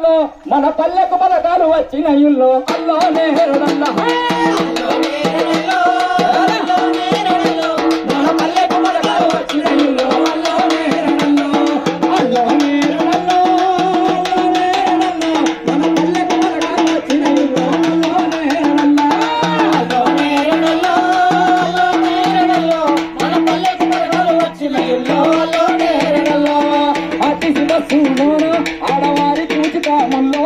నేరడల్లో మన పల్లెకు పలకాలు వచ్చిన ఇల్లు అల్లో నేరడల్లో మన పల్లెకు పలకాలు వచ్చిన ఇల్లు అల్లో నేరడల్లో అల్లో నేరడల్లో మన పల్లెకు పలకాలు వచ్చిన ఇల్లు అల్లో నేరడల్లో అల్లో నేరడల్లో మన పల్లెకు పలకాలు వచ్చిన ఇల్లు అల్లో నేరడల్లో అతి శివస్సులోను ఆడవారి చూచి కామంలో